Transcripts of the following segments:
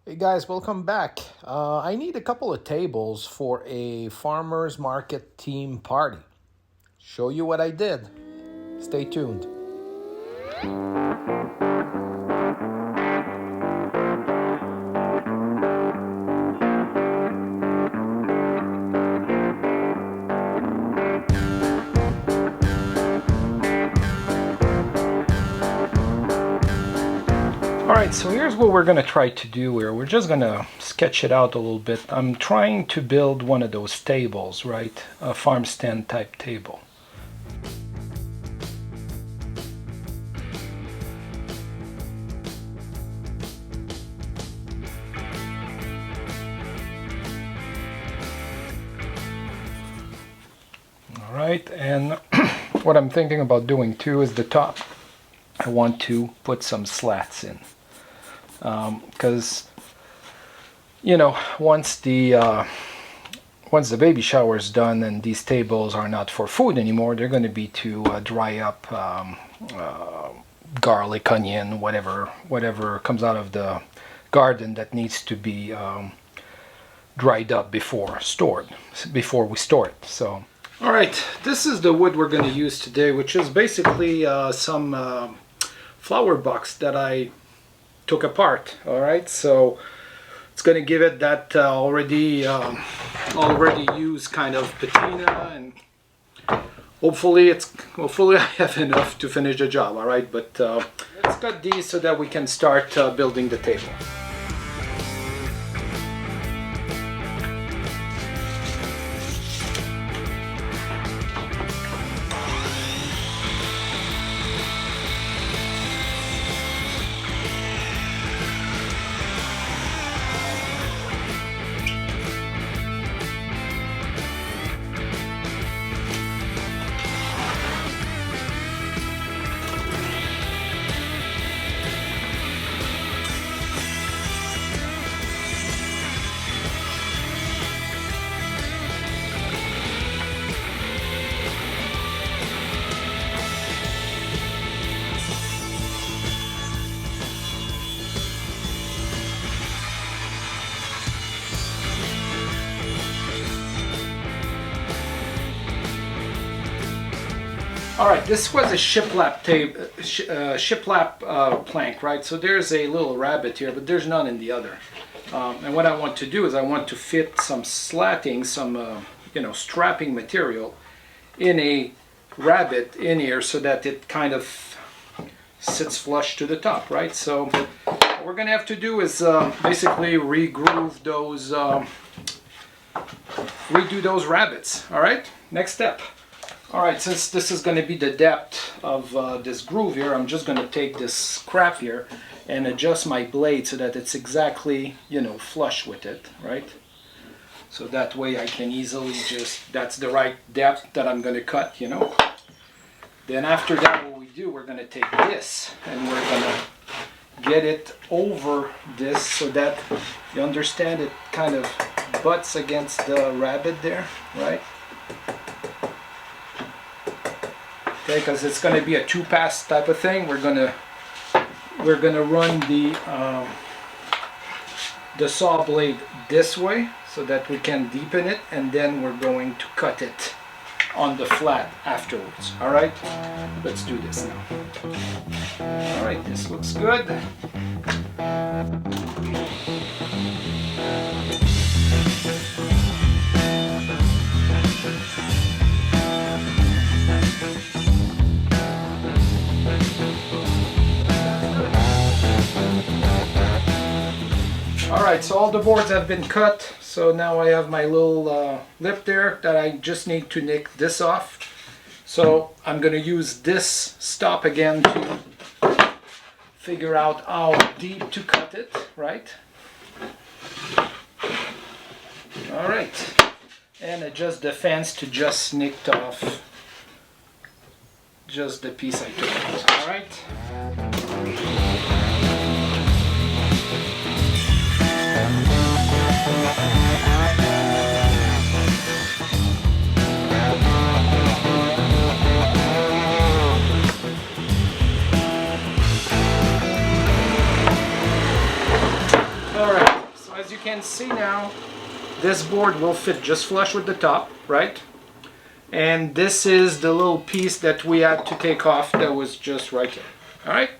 Hey guys, welcome back. I need a couple of tables for a farmers market theme party. Show you what I did. Stay tuned. Alright, so here's what we're going to try to do here. We're just going to sketch it out a little bit. I'm trying to build one of those tables, right? A farm stand type table. Alright, and what I'm thinking about doing too is the top. I want to put some slats in. Because once the baby shower is done and these tables are not for food anymore, they're going to be to dry up garlic, onion, whatever comes out of the garden that needs to be dried up before we store it. So all right, this is the wood we're going to use today, which is basically some flower box that I took apart. All right, so it's going to give it that already used kind of patina, and hopefully I have enough to finish the job. All right, but let's cut these so that we can start building the table. All right, this was a shiplap plank, right? So there's a little rabbit here, but there's none in the other. And what I want to do is I want to fit some slatting, some strapping material in a rabbit in here so that it kind of sits flush to the top, right? So what we're gonna have to do is basically regroove those, redo those rabbits. All right, next step. Alright, since this is going to be the depth of this groove here, I'm just going to take this scrap here and adjust my blade so that it's exactly, flush with it, right? So that way I can easily that's the right depth that I'm going to cut, Then after that, what we do, we're going to take this and we're going to get it over this so that, you understand, it kind of butts against the rabbit there, right? Okay, because it's going to be a two-pass type of thing. We're gonna run the saw blade this way so that we can deepen it, and then we're going to cut it on the flat afterwards. All right, let's do this now. All right, this looks good. Alright, so all the boards have been cut, so now I have my little lip there that I just need to nick this off. So I'm going to use this stop again to figure out how deep to cut it, right? Alright, and adjust the fence to just nicked off just the piece I took out. Alright. All right. you can see now, this board will fit just flush with the top, right? And this is the little piece that we had to take off that was just right here. All right?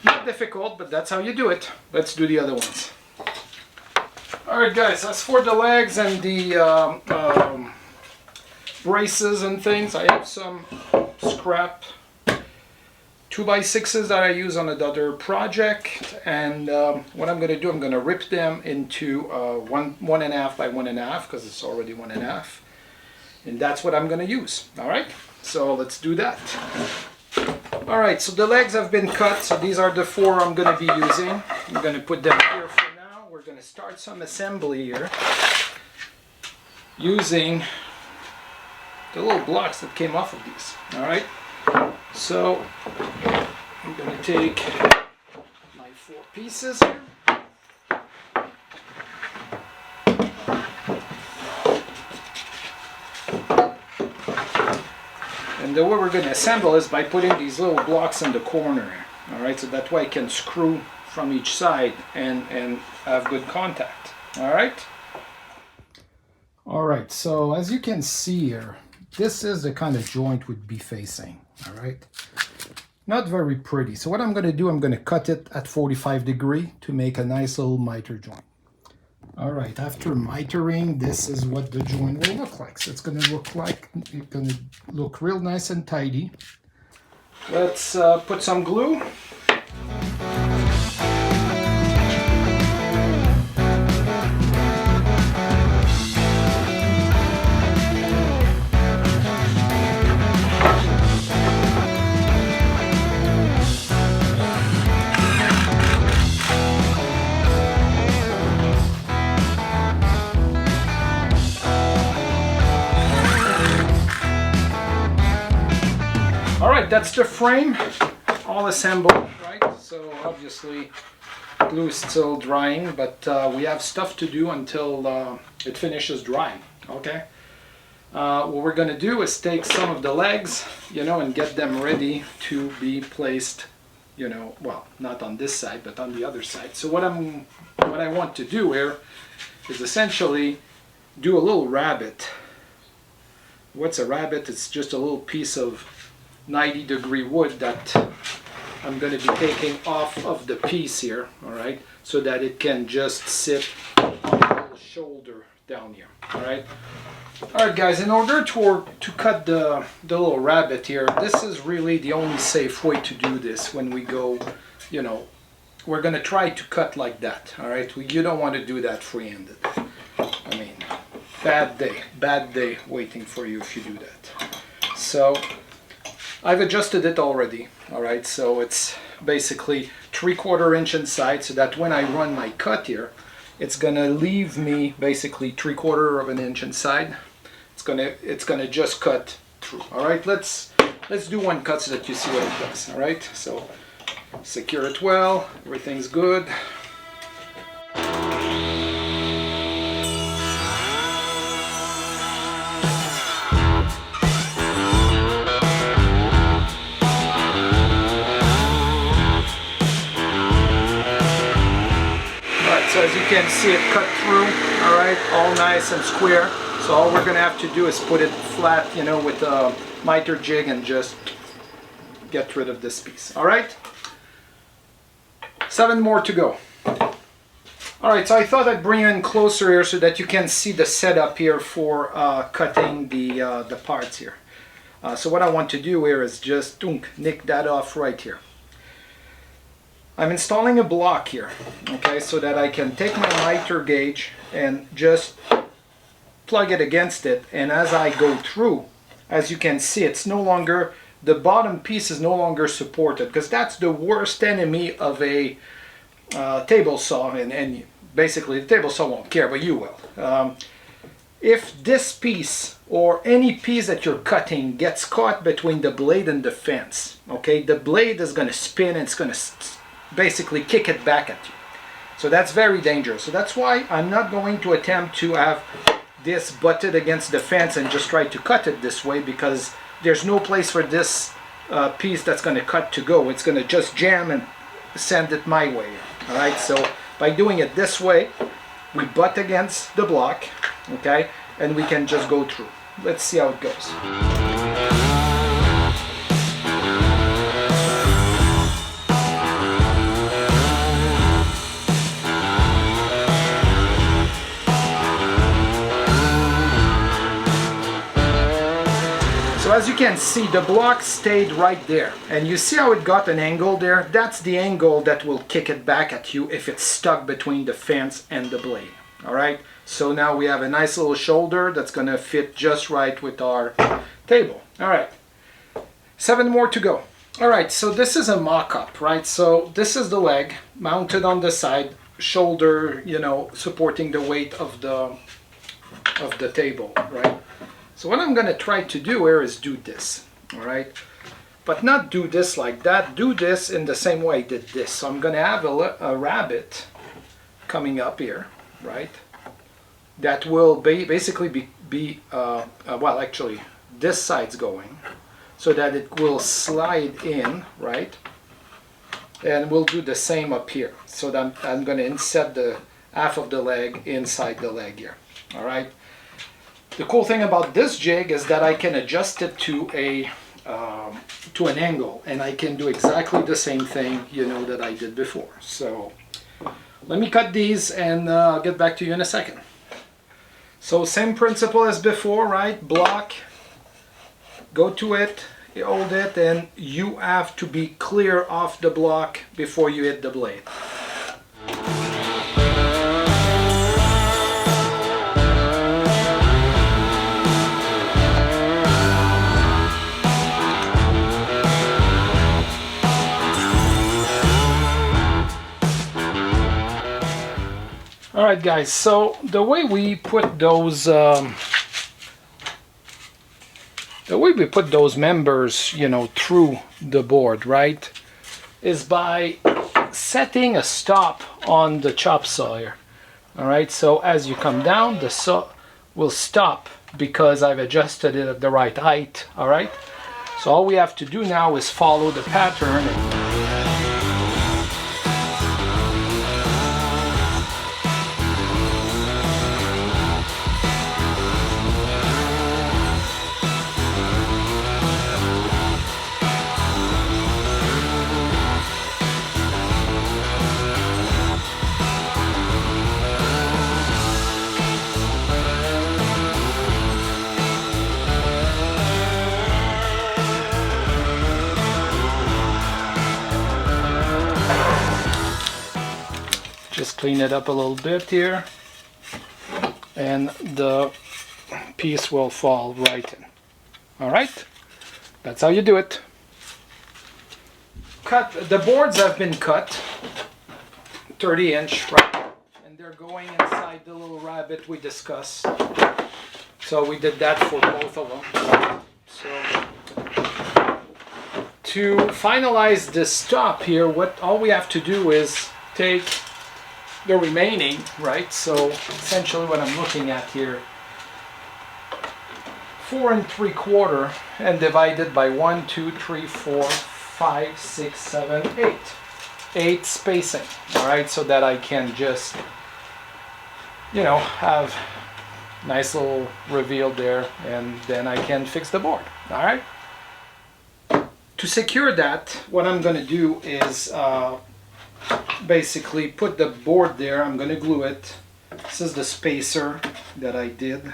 Not difficult, but that's how you do it. Let's do the other ones. All right, guys, as for the legs and the braces and things, I have some scrap 2x6s that I use on another project, and what I'm going to do, I'm going to rip them into 1.5 by 1.5 because it's already 1.5, and that's what I'm going to use. All right, so let's do that. All right, so the legs have been cut, so these are the 4 I'm going to be using. I'm going to put them here for now. We're going to start some assembly here using the little blocks that came off of these. All right, so I'm going to take my 4 pieces here. And the way we're going to assemble is by putting these little blocks in the corner. All right, so that way I can screw from each side and have good contact. All right. All right, so as you can see here, this is the kind of joint we'd be facing. All right. Not very pretty. So what I'm going to do, I'm going to cut it at 45 degrees to make a nice little miter joint. All right, after mitering, this is what the joint will look like. So it's going to look real nice and tidy. Let's put some glue. That's the frame, all assembled, right? So obviously glue is still drying, but we have stuff to do until it finishes drying, okay? What we're going to do is take some of the legs, you know, and get them ready to be placed, you know, well, not on this side, but on the other side. So what I want to do here is essentially do a little rabbet. What's a rabbet? It's just a little piece of 90-degree wood that I'm going to be taking off of the piece here, all right, so that it can just sit on the little shoulder down here. All right, guys, in order to cut the little rabbet here, this is really the only safe way to do this. When we go, you know, we're going to try to cut like that. All right, you don't want to do that free-handed. I mean, bad day waiting for you if you do that. So I've adjusted it already, all right, so it's basically 3/4 inch inside, so that when I run my cut here, it's gonna leave me basically 3/4 of an inch inside. It's gonna just cut through. All right, let's do one cut so that you see what it does. All right, so secure it well, everything's good. So as you can see, it cut through, all right, all nice and square. So all we're gonna have to do is put it flat, you know, with a miter jig and just get rid of this piece, all right? 7 more to go. All right, so I thought I'd bring you in closer here so that you can see the setup here for cutting the parts here. So what I want to do here is just nick that off right here. I'm installing a block here, okay, so that I can take my miter gauge and just plug it against it, and as I go through, as you can see, it's no longer, the bottom piece is no longer supported, because that's the worst enemy of a table saw, and basically the table saw won't care, but you will. If this piece or any piece that you're cutting gets caught between the blade and the fence, okay, the blade is going to spin and it's going to basically kick it back at you. So that's very dangerous. So that's why I'm not going to attempt to have this butted against the fence and just try to cut it this way, because there's no place for this piece that's going to cut to go. It's going to just jam and send it my way. All right, so By doing it this way, we butt against the block, okay, and we can just go through. Let's see how it goes. So as you can see, the block stayed right there, and you see how it got an angle there? That's the angle that will kick it back at you if it's stuck between the fence and the blade. All right, so now we have a nice little shoulder that's gonna fit just right with our table. All right, 7 more to go. All right, so this is a mock-up, right? So this is the leg mounted on the side, shoulder, you know, supporting the weight of the table, right? So what I'm gonna try to do here is do this, all right? But not do this like that, do this in the same way I did this. So I'm gonna have a rabbit coming up here, right? That will basically be well, actually, this side's going, so that it will slide in, right? And we'll do the same up here. So that I'm gonna inset the half of the leg inside the leg here, all right? The cool thing about this jig is that I can adjust it to an angle, and I can do exactly the same thing, you know, that I did before. So let me cut these, and I'll get back to you in a second. So same principle as before, right? Block, go to it, you hold it, and you have to be clear off the block before you hit the blade. All right, guys, so the way we put those members, you know, through the board, right, is by setting a stop on the chop saw here. All right, so as you come down, the saw will stop because I've adjusted it at the right height. All right, so all we have to do now is follow the pattern. Just clean it up a little bit here, and the piece will fall right in. All right, that's how you do it. Cut, the boards have been cut 30-inch, right, and they're going inside the little rabbit we discussed. So we did that for both of them. So to finalize this stop here, all we have to do is take the remaining, right? So essentially what I'm looking at here, 4 3/4, and divide it by 1, 2, 3, 4, 5, 6, 7, 8. 8 spacing, all right? So that I can just, you know, have nice little reveal there, and then I can fix the board, all right? To secure that, what I'm gonna do is basically put the board there. I'm going to glue it. This is the spacer that I did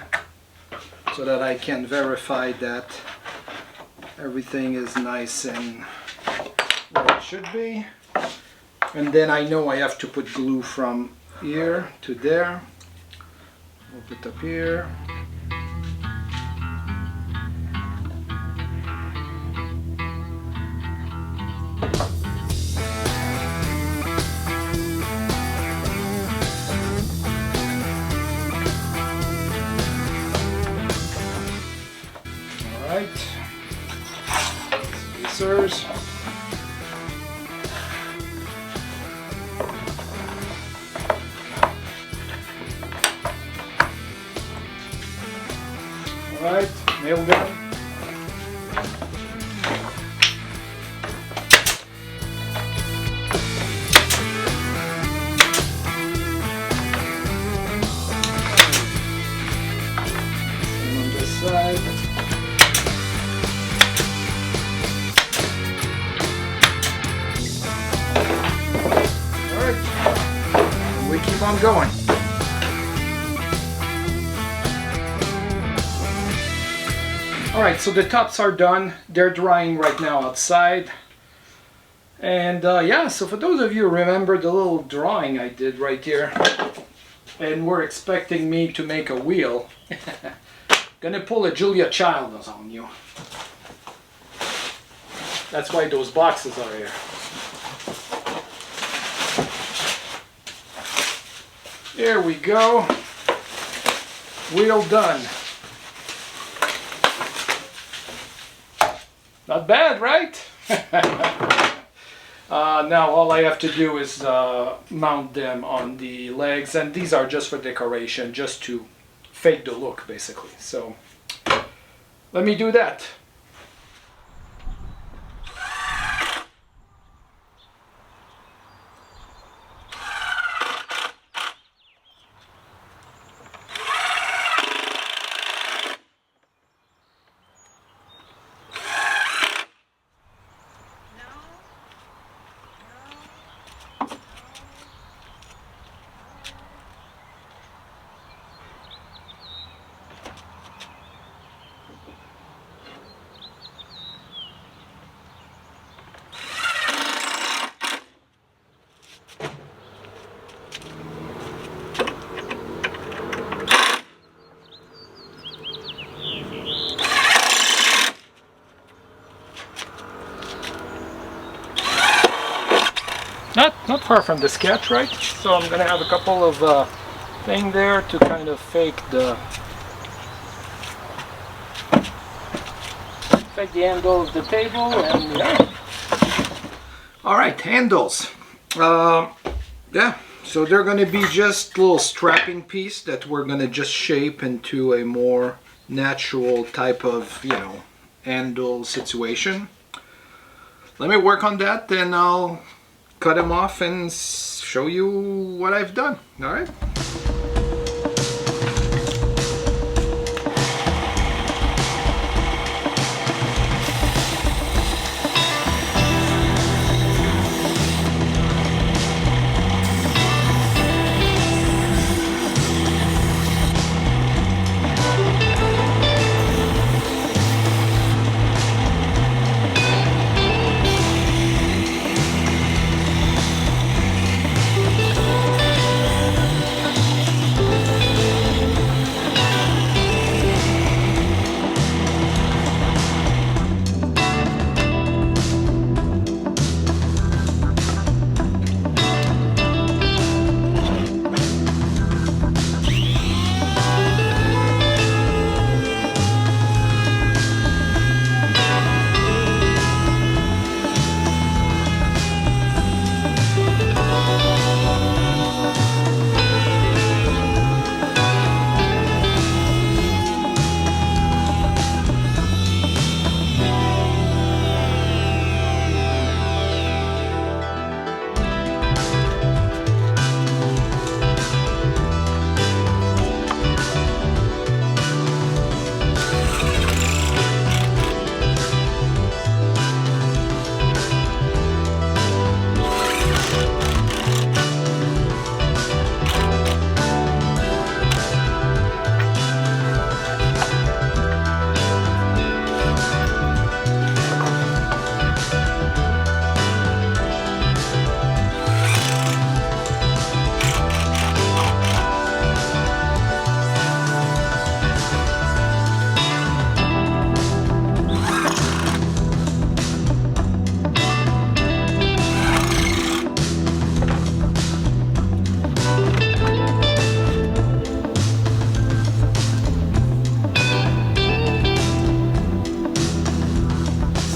so that I can verify that everything is nice and where it should be. And then I know I have to put glue from here to there. We'll put up here. Spacers. All right, nail gun. keep on going. Alright, so the tops are done. They're drying right now outside. And yeah, so for those of you who remember the little drawing I did right here, and were expecting me to make a wheel, gonna pull a Julia Child on you. That's why those boxes are here. There we go. Wheel done. Not bad, right? Now all I have to do is mount them on the legs, and these are just for decoration, just to fake the look basically. So let me do that. Not far from the sketch, right? So I'm gonna have a couple of thing there to kind of fake the handle of the table, and yeah. All right, handles. Yeah, so they're gonna be just little strapping piece that we're gonna just shape into a more natural type of, you know, handle situation. Let me work on that, then I'll cut them off and show you what I've done. All right.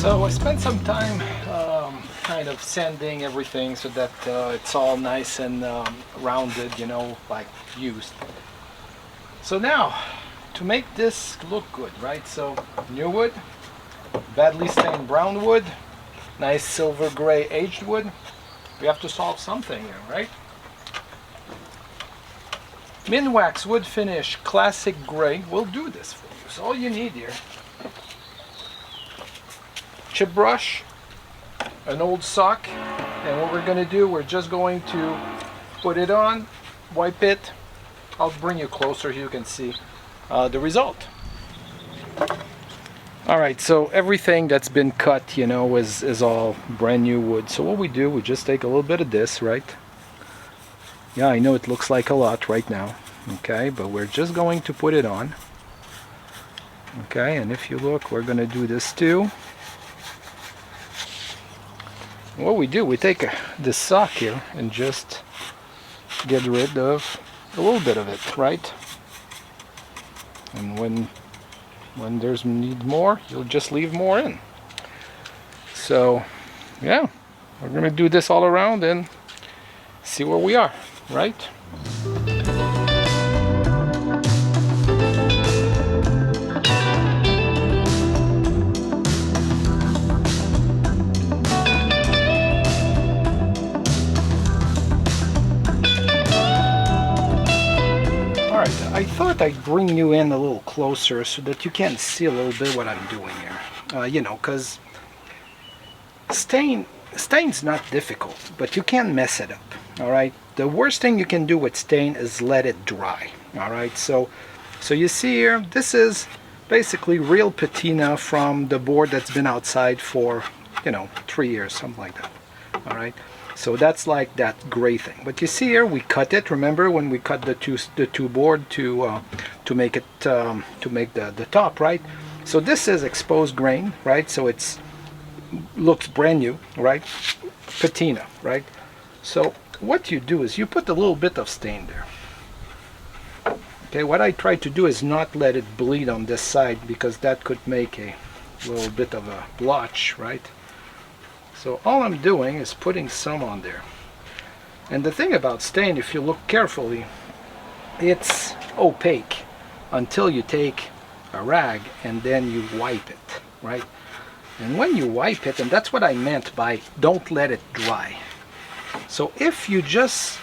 So I spent some time kind of sanding everything so that it's all nice and rounded, you know, like used. So now, to make this look good, right? So new wood, badly stained brown wood, nice silver gray aged wood. We have to solve something here, right? Minwax wood finish classic gray will do this for you. So all you need here, chip brush, an old sock, and what we're going to do, we're just going to put it on, wipe it. I'll bring you closer so you can see the result. Alright, so everything that's been cut, you know, is all brand new wood. So what we do, we just take a little bit of this, right? Yeah, I know it looks like a lot right now, okay, but we're just going to put it on. Okay, and if you look, we're going to do this too. What we do, we take this sock here and just get rid of a little bit of it, right? And when there's need more, you'll just leave more in. So yeah, we're gonna do this all around and see where we are, right? I thought I'd bring you in a little closer so that you can see a little bit what I'm doing here. You know, because stain's not difficult, but you can mess it up. All right. The worst thing you can do with stain is let it dry. All right. So you see here, this is basically real patina from the board that's been outside for, you know, 3 years, something like that. All right. So that's like that gray thing. But you see here, we cut it. Remember when we cut the two board to make it to make the top, right? So this is exposed grain, right? So it's looks brand new, right? Patina, right? So what you do is you put a little bit of stain there. Okay, what I try to do is not let it bleed on this side because that could make a little bit of a blotch, right? So all I'm doing is putting some on there. And the thing about stain, if you look carefully, it's opaque until you take a rag and then you wipe it, right? And when you wipe it, and that's what I meant by don't let it dry. So if you just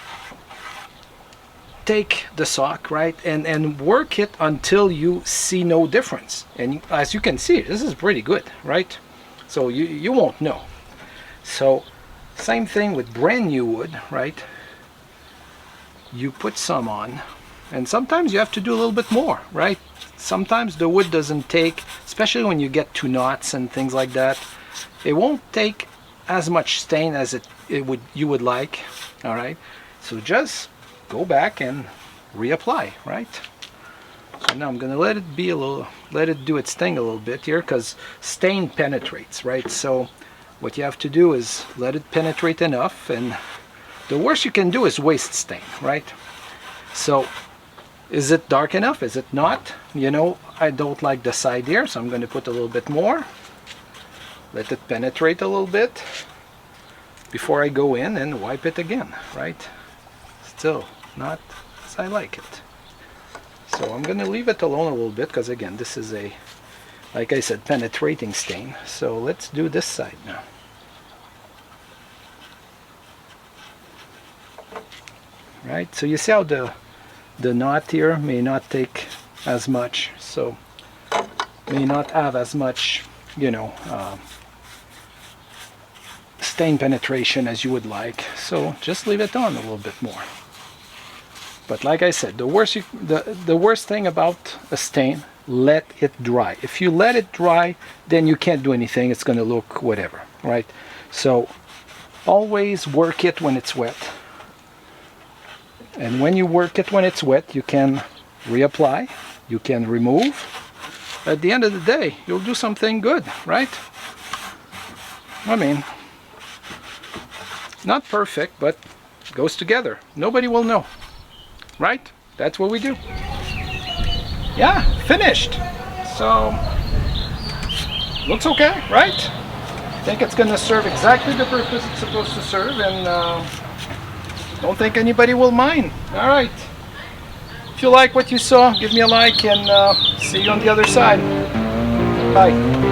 take the sock, right, and work it until you see no difference. And as you can see, this is pretty good, right? So you won't know. So same thing with brand new wood, right? You put some on, and sometimes you have to do a little bit more, right? Sometimes the wood doesn't take, especially when you get to knots and things like that, it won't take as much stain as you would like. All right, so just go back and reapply, right? So now I'm gonna let it do its thing a little bit here, because stain penetrates, right? So what you have to do is let it penetrate enough, and the worst you can do is waste stain, right? So is it dark enough? Is it not? You know, I don't like the side here, so I'm going to put a little bit more. Let it penetrate a little bit before I go in and wipe it again, right? Still not as I like it. So I'm going to leave it alone a little bit because, again, this is a, like I said, penetrating stain. So let's do this side now. Right, so you see how the knot here may not take as much, so may not have as much, you know, stain penetration as you would like. So just leave it on a little bit more. But like I said, the worst thing about a stain, let it dry. If you let it dry, then you can't do anything. It's going to look whatever, right? So always work it when it's wet. And when you work it when it's wet, you can reapply, you can remove. At the end of the day, you'll do something good, right? I mean, not perfect, but it goes together. Nobody will know, right? That's what we do. Yeah, finished. So, looks okay, right? I think it's going to serve exactly the purpose it's supposed to serve, and don't think anybody will mind. All right. If you like what you saw, give me a like, and see you on the other side. Bye.